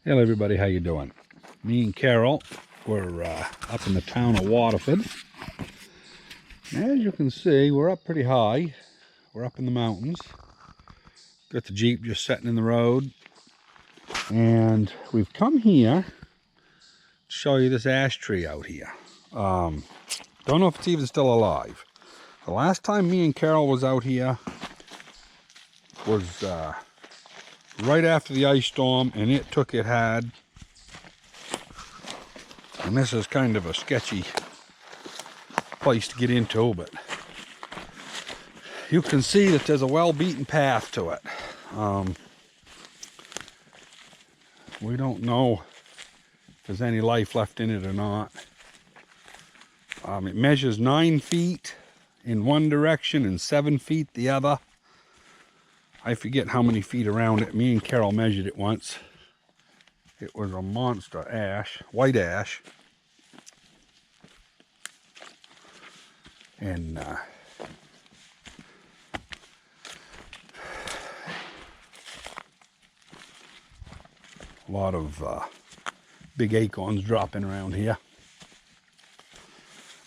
Hello everybody, how you doing? Me and Carol, we're up in the town of Waterford. As you can see, we're up pretty high. We're up in the mountains. Got the Jeep just sitting in the road. And we've come here to show you this ash tree out here. Don't know if it's even still alive. The last time me and Carol was out here was right after the ice storm, and it took it hard. And this is kind of a sketchy place to get into, but you can see that there's a well-beaten path to it. We don't know if there's any life left in it or not. It measures 9 feet in one direction and 7 feet the other. I forget how many feet around it. Me and Carol measured it once. It was a monster ash, white ash. And a lot of big acorns dropping around here.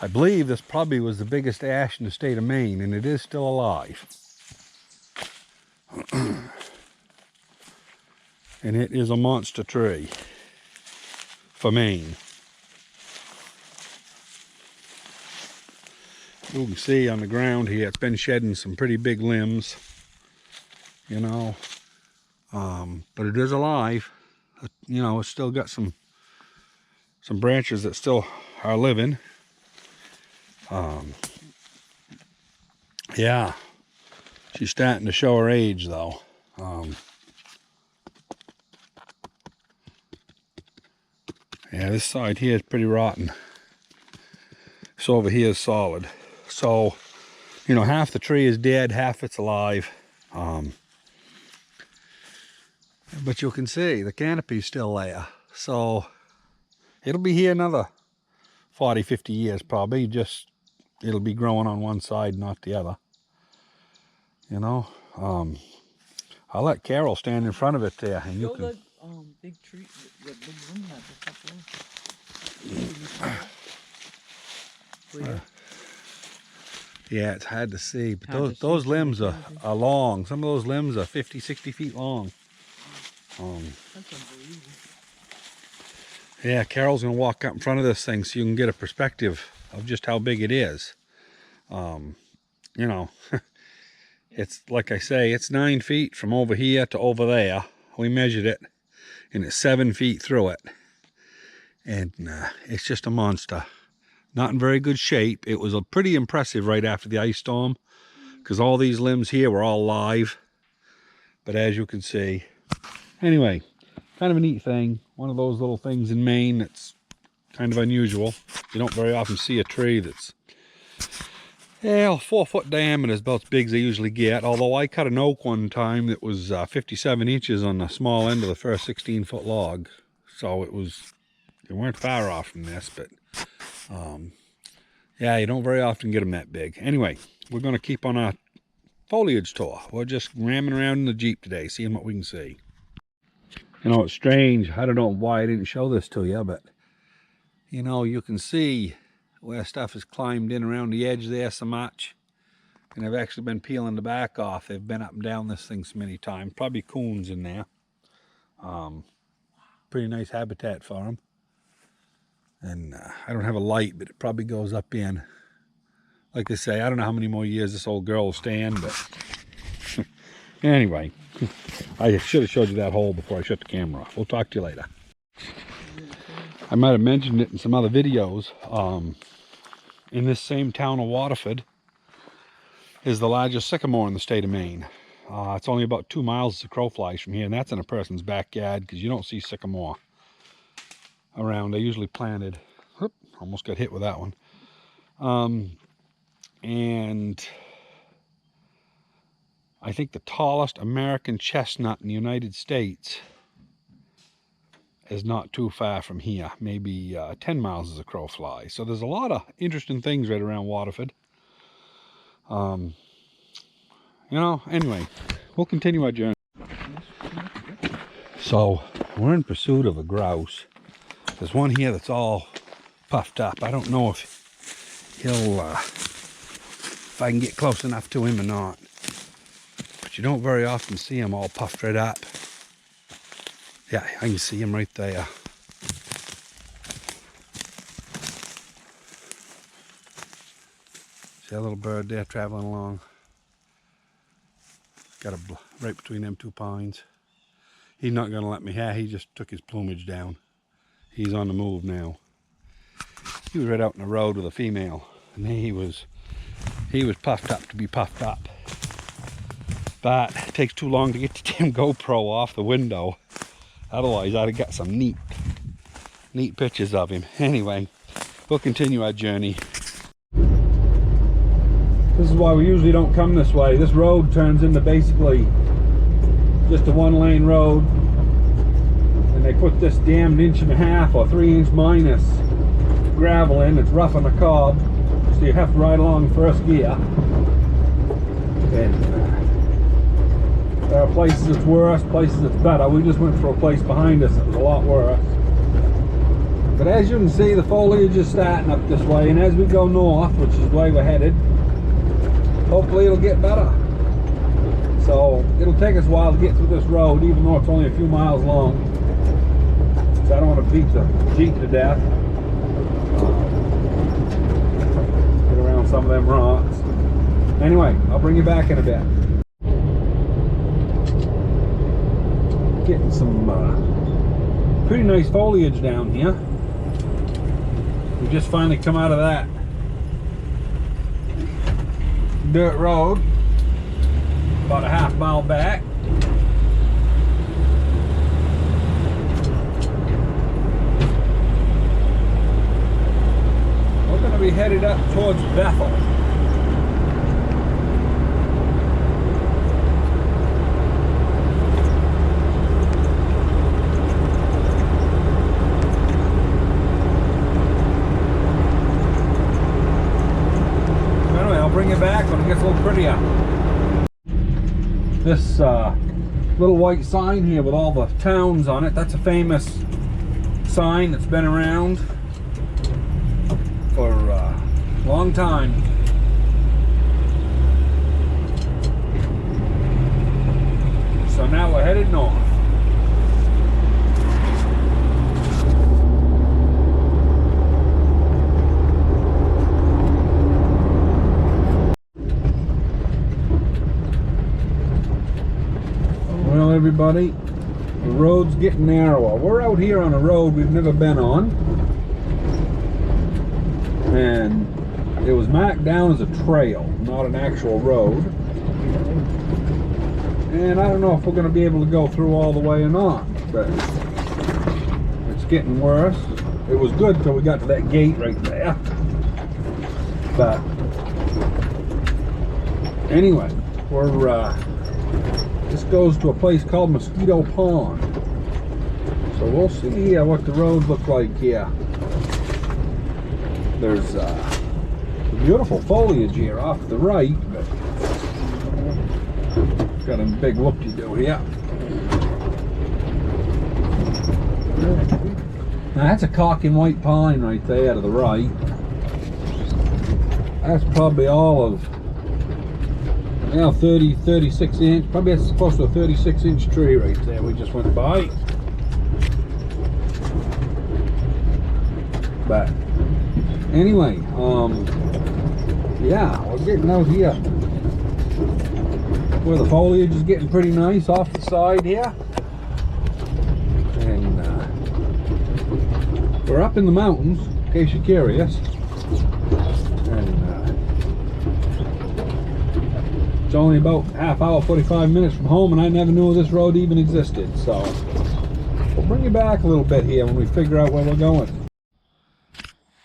I believe this probably was the biggest ash in the state of Maine, and it is still alive. And it is a monster tree for Maine. You can see on the ground here, it's been shedding some pretty big limbs, you know, but it is alive. You know, it's still got some branches that still are living. Yeah, she's starting to show her age though. Yeah, this side here is pretty rotten. This over here is solid. So, you know, half the tree is dead, half it's alive. But you can see the canopy's still there. So it'll be here another 40, 50 years probably. Just, it'll be growing on one side, not the other. You know, I'll let Carol stand in front of it there, and you can. The big tree, the big limb that's up there. Yeah, it's hard to see, but those limbs are long. Some of those limbs are 50, 60 feet long. That's unbelievable. Yeah, Carol's gonna walk up in front of this thing so you can get a perspective of just how big it is. You know, it's like I say, it's 9 feet from over here to over there. We measured it, and it's 7 feet through it. And it's just a monster. Not in very good shape. It was pretty impressive right after the ice storm, because all these limbs here were all live. But as you can see, anyway, kind of a neat thing. One of those little things in Maine that's kind of unusual. You don't very often see a tree that's, yeah, 4 foot diameter is about as big as they usually get. Although I cut an oak one time that was 57 inches on the small end of the first 16-foot log. So they weren't far off from this, but yeah, you don't very often get them that big. Anyway, we're going to keep on our foliage tour. We're just ramming around in the Jeep today, seeing what we can see. You know, it's strange. I don't know why I didn't show this to you, but you know, you can see where stuff has climbed in around the edge there so much. And I've actually been peeling the back off. They've been up and down this thing so many times. Probably coons in there. Pretty nice habitat for them. And I don't have a light, but it probably goes up in. Like I say, I don't know how many more years this old girl will stand, but anyway, I should have showed you that hole before I shut the camera off. We'll talk to you later. I might have mentioned it in some other videos. In this same town of Waterford is the largest sycamore in the state of Maine. It's only about 2 miles as the crow flies from here, and that's in a person's backyard, because you don't see sycamore around. They're usually planted. Whoop, almost got hit with that one. And I think the tallest American chestnut in the United States is not too far from here, maybe 10 miles as a crow flies. So there's a lot of interesting things right around Waterford. You know, anyway, we'll continue our journey. So We're in pursuit of a grouse. There's one here that's all puffed up. I don't know if he'll, if I can get close enough to him or not. But you don't very often see him all puffed right up. Yeah, I can see him right there. See that little bird there traveling along? Got a right between them two pines. He's not going to let me have. He just took his plumage down. He's on the move now. He was right out in the road with a female, and he was puffed up to be puffed up. But it takes too long to get the damn GoPro off the window. Otherwise, I'd have got some neat pictures of him. Anyway, we'll continue our journey. This is why we usually don't come this way. This road turns into basically just a one-lane road, and they put this damned 1.5 or 3 inch minus gravel in. It's rough on the cob, so you have to ride along first gear. And there are places that's worse, places that's better. We just went for a place behind us that was a lot worse. But as you can see, the foliage is starting up this way, and as we go north, which is the way we're headed, hopefully it'll get better. So it'll take us a while to get through this road, even though it's only a few miles long. So I don't want to beat the Jeep to death. Get around some of them rocks. Anyway, I'll bring you back in a bit. Getting some pretty nice foliage down here. We just finally come out of that dirt road about a half mile back. We're going to be headed up towards Bethel. Anyway, I'll bring you back when it gets a little prettier. This little white sign here with all the towns on it, that's a famous sign that's been around for a long time. So now we're headed north. Well, everybody, the road's getting narrower. We're out here on a road we've never been on, and it was marked down as a trail, not an actual road. And I don't know if we're going to be able to go through all the way or not, but it's getting worse. It was good till we got to that gate right there. But anyway, this goes to a place called Mosquito Pond. So we'll see what the roads look like here. There's beautiful foliage here off to the right, but got a big whoop-de-doo here. Now that's a cocking white pine right there to the right. That's probably all of 36 inch, probably that's close to a 36-inch tree right there we just went by. But anyway, yeah, we're getting out here where the foliage is getting pretty nice off the side here, and we're up in the mountains in case you're curious. And it's only about half hour, 45 minutes from home, and I never knew this road even existed. So we'll bring you back a little bit here when we figure out where we're going.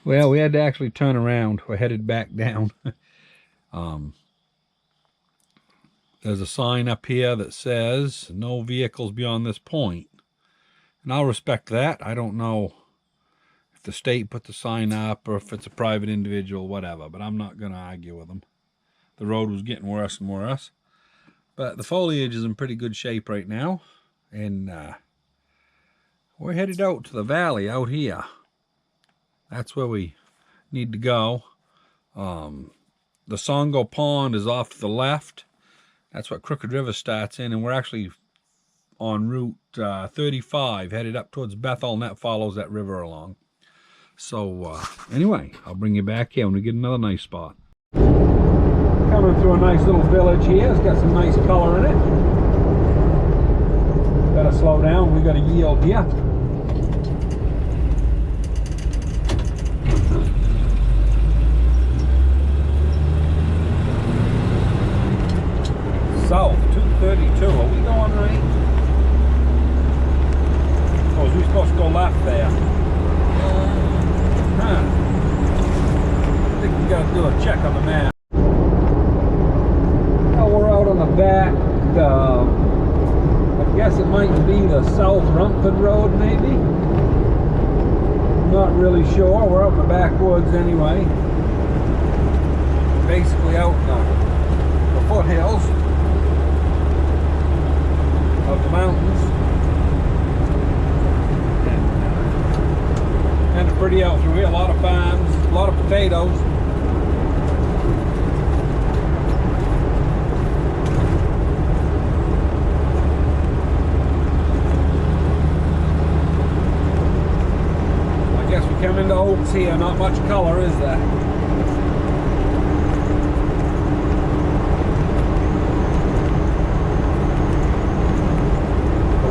Well, we had to actually turn around. We're headed back down. There's a sign up here that says no vehicles beyond this point, and I'll respect that. I don't know if the state put the sign up or if it's a private individual, whatever, but I'm not going to argue with them. The road was getting worse and worse, but the foliage is in pretty good shape right now, and We're headed out to the valley out here. That's where we need to go. The Songo Pond is off to the left. That's what Crooked River starts in, and we're actually on Route 35, headed up towards Bethel, and that follows that river along. So anyway, I'll bring you back here when we get another nice spot. Coming through a nice little village here. It's got some nice color in it. Gotta slow down. We gotta yield here. South 232. Are we going right? Oh, is we supposed to go left there? Huh. I think we gotta do a check on the map. Well, we're out on the back. I guess it might be the South Rumford Road, maybe. Not really sure. We're out in the backwoods anyway. Basically out in the foothills of the mountains. Kind of pretty out through here. A lot of farms, a lot of potatoes. I guess we come into oaks here. Not much color, is there?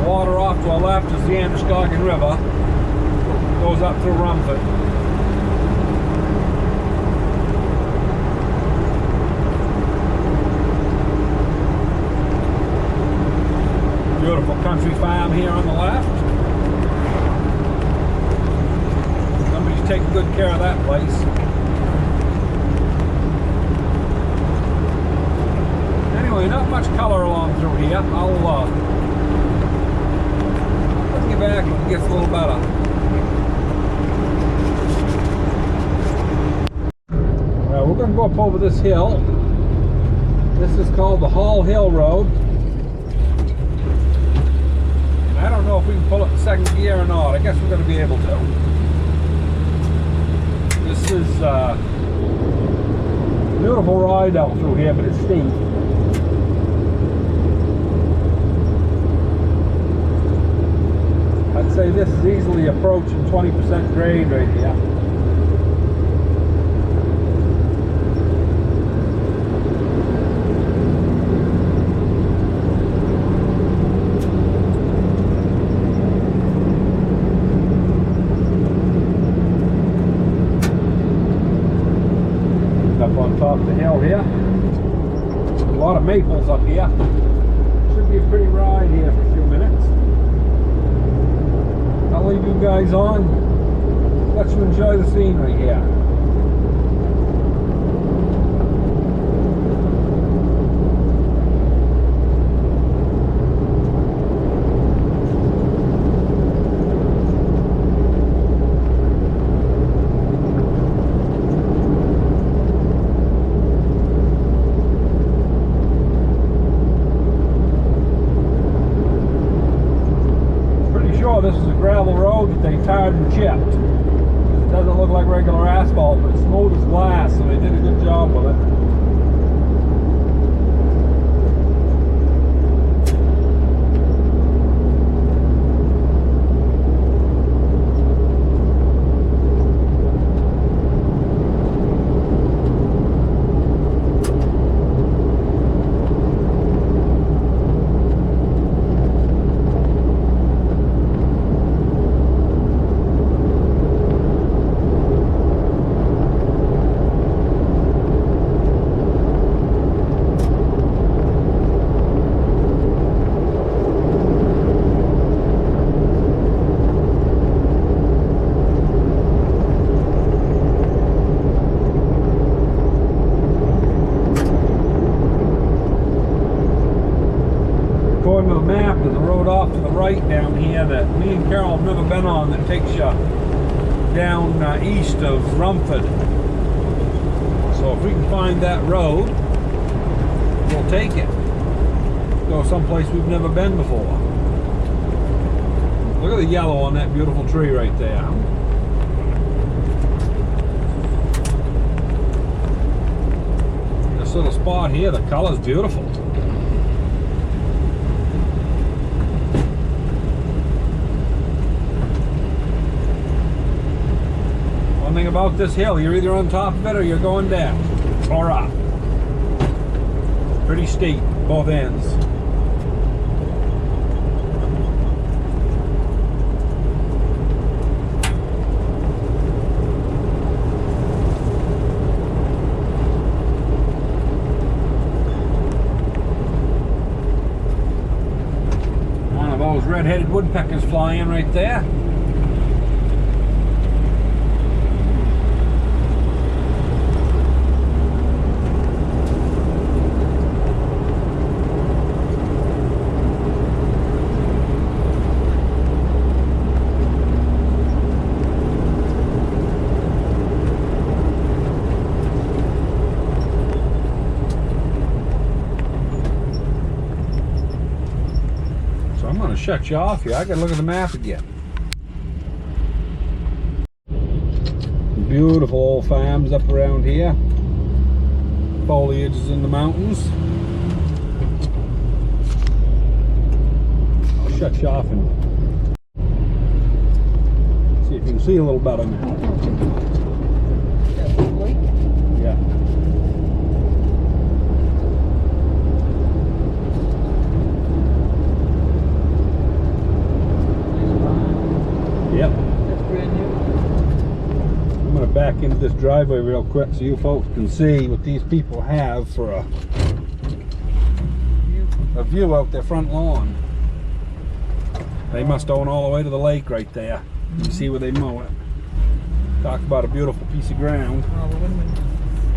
Water off to our left is the Androscoggin River. Goes up through Rumford. Beautiful country farm here on the left. Somebody's taking good care of that place. Anyway, not much color along through here. I'll get back when it gets a little better. Well, we're going to go up over this hill. This is called the Hall Hill Road. And I don't know if we can pull it in second gear or not. I guess we're going to be able to. This is a beautiful ride out through here, but it's steep. I'd say this is easily approaching 20% grade right here. Up on top of the hill here. A lot of maples up here. Should be a pretty ride here for a few minutes. I'll leave you guys on. Let you enjoy the scenery here. This is a gravel road that they tarred and chipped. It doesn't look like regular asphalt, but it's smooth as glass, so they did a good job with it. According to the map, there's a road off to the right down here that me and Carol have never been on that takes you down east of Rumford. So if we can find that road, we'll take it. Go someplace we've never been before. Look at the yellow on that beautiful tree right there. This little spot here, the color's beautiful. One thing about this hill, you're either on top of it or you're going down or up. Pretty steep, both ends. One of those red-headed woodpeckers flying right there. Shut you off here. I gotta look at the map again. Beautiful old farms up around here. Foliage is in the mountains. I'll shut you off and see if you can see a little better now. Yeah. Yep. That's brand new. I'm going to back into this driveway real quick so you folks can see what these people have for a view out their front lawn. They must own all the way to the lake right there. You see where they mow it. Talk about a beautiful piece of ground.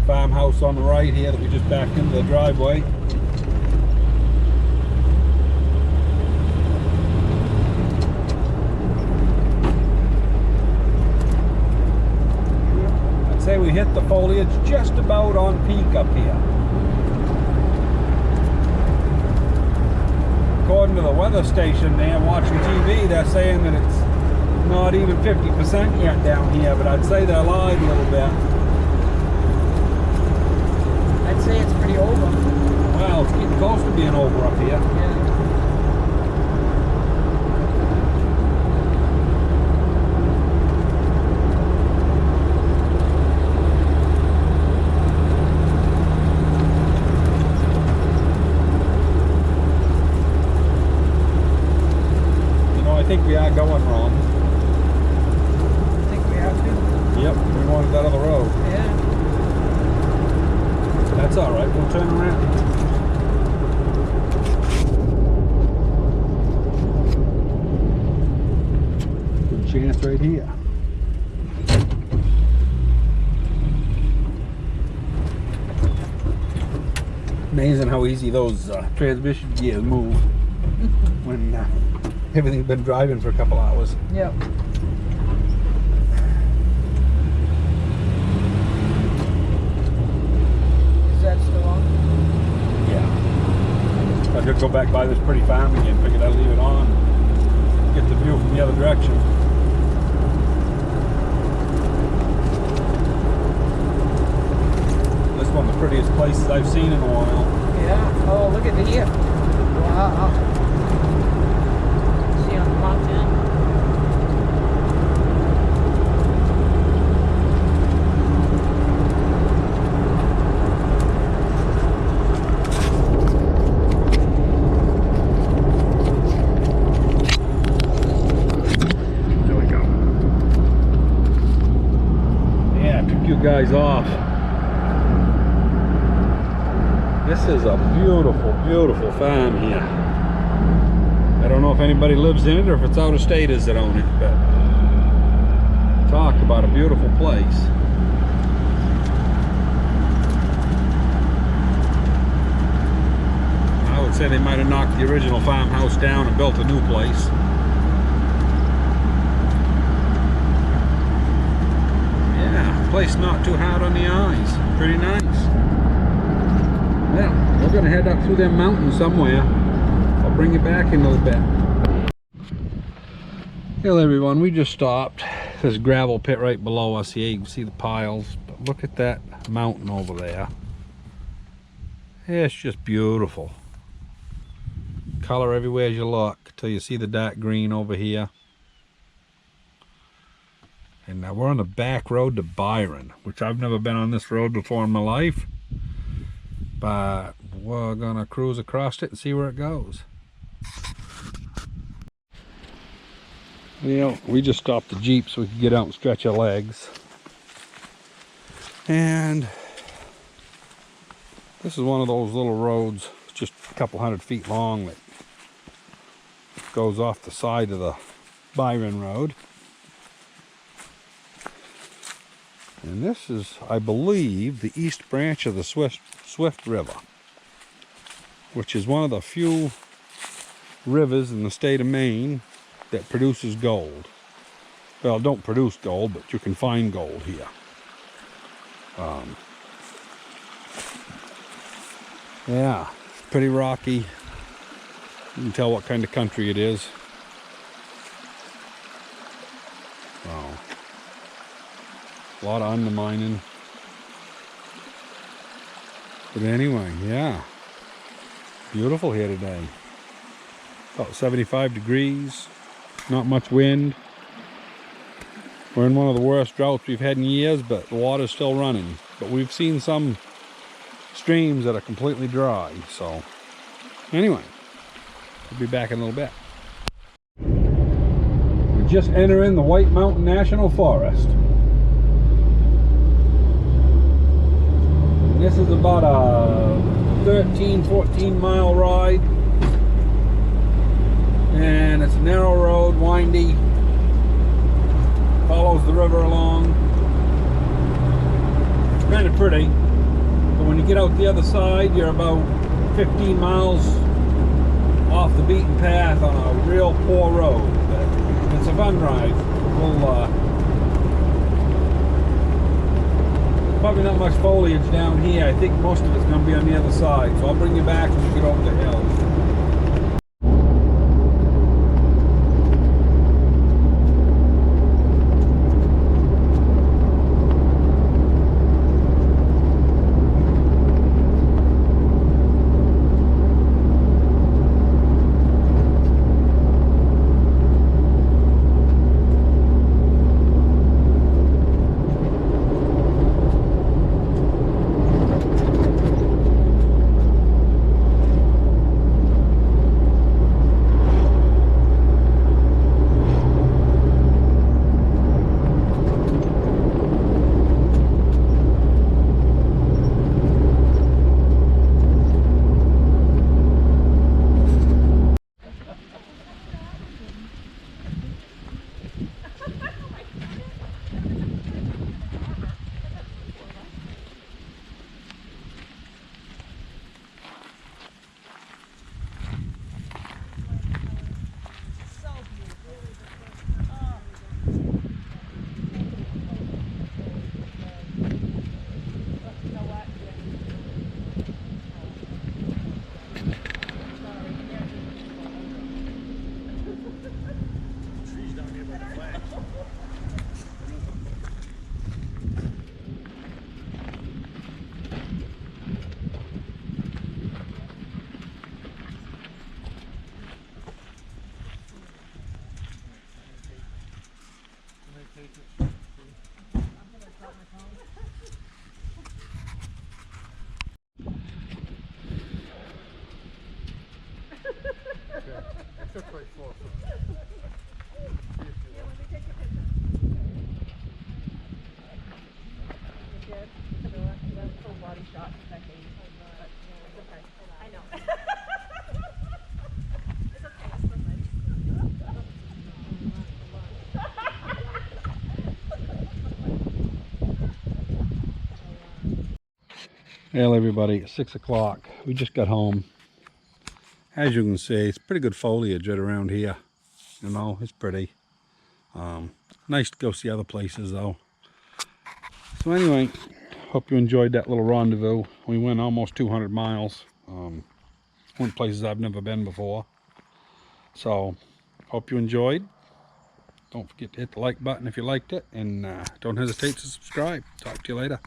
Farmhouse on the right here that we just backed into the driveway. Say we hit the foliage just about on peak up here. According to the weather station there watching TV, they're saying that it's not even 50% yet down here, but I'd say they're lied a little bit. I'd say it's pretty over. Well, it's getting close to being over up here. Yeah. I think we are going wrong. I think we have to. Yep, we wanted that other road. Yeah. That's all right, we'll turn around. Good chance right here. Amazing how easy those transmission gears move when everything's been driving for a couple hours. Yep. Is that still on? Yeah. I could go back by this pretty farm again, figured I'd leave it on. Get the view from the other direction. This is one of the prettiest places I've seen in a while. Yeah. Oh, look at here. Wow. See on the mountain. There we go. Yeah, I took you guys off. This is a beautiful, beautiful farm here. I don't know if anybody lives in it or if it's out of staters that own it, but talk about a beautiful place. I would say they might have knocked the original farmhouse down and built a new place. Yeah, place not too hard on the eyes. Pretty nice. Well, we're going to head up through them mountains somewhere. I'll bring you back in a little bit. Hello everyone, we just stopped. There's a gravel pit right below us here. You can see the piles, but look at that mountain over there. It's just beautiful. Color everywhere as you look till you see the dark green over here. And now we're on the back road to Byron, which I've never been on this road before in my life, but we're gonna cruise across it and see where it goes. You know, we just stopped the Jeep so we could get out and stretch our legs. And this is one of those little roads, just a couple 100 feet long, that goes off the side of the Byron Road. And this is, I believe, the east branch of the Swift River, which is one of the few rivers in the state of Maine that produces gold. Well, don't produce gold, but you can find gold here. Yeah, it's pretty rocky. You can tell what kind of country it is. Oh, a lot of undermining. But anyway, yeah, beautiful here today. About 75 degrees, not much wind. We're in one of the worst droughts we've had in years, but the water's still running. But we've seen some streams that are completely dry. So anyway, we'll be back in a little bit. We're just entering the White Mountain National Forest. And this is about a 13-14 mile ride. And it's a narrow road, windy, follows the river along. It's kind of pretty, but when you get out the other side, you're about 15 miles off the beaten path on a real poor road. But it's a fun ride. Probably not much foliage down here. I think most of it's going to be on the other side, so I'll bring you back when we get over the hill. Well, everybody, it's 6 o'clock. We just got home. As you can see, it's pretty good foliage right around here. You know, it's pretty. Nice to go see other places, though. So anyway, hope you enjoyed that little rendezvous. We went almost 200 miles. Went places I've never been before. So, hope you enjoyed. Don't forget to hit the like button if you liked it, and don't hesitate to subscribe. Talk to you later.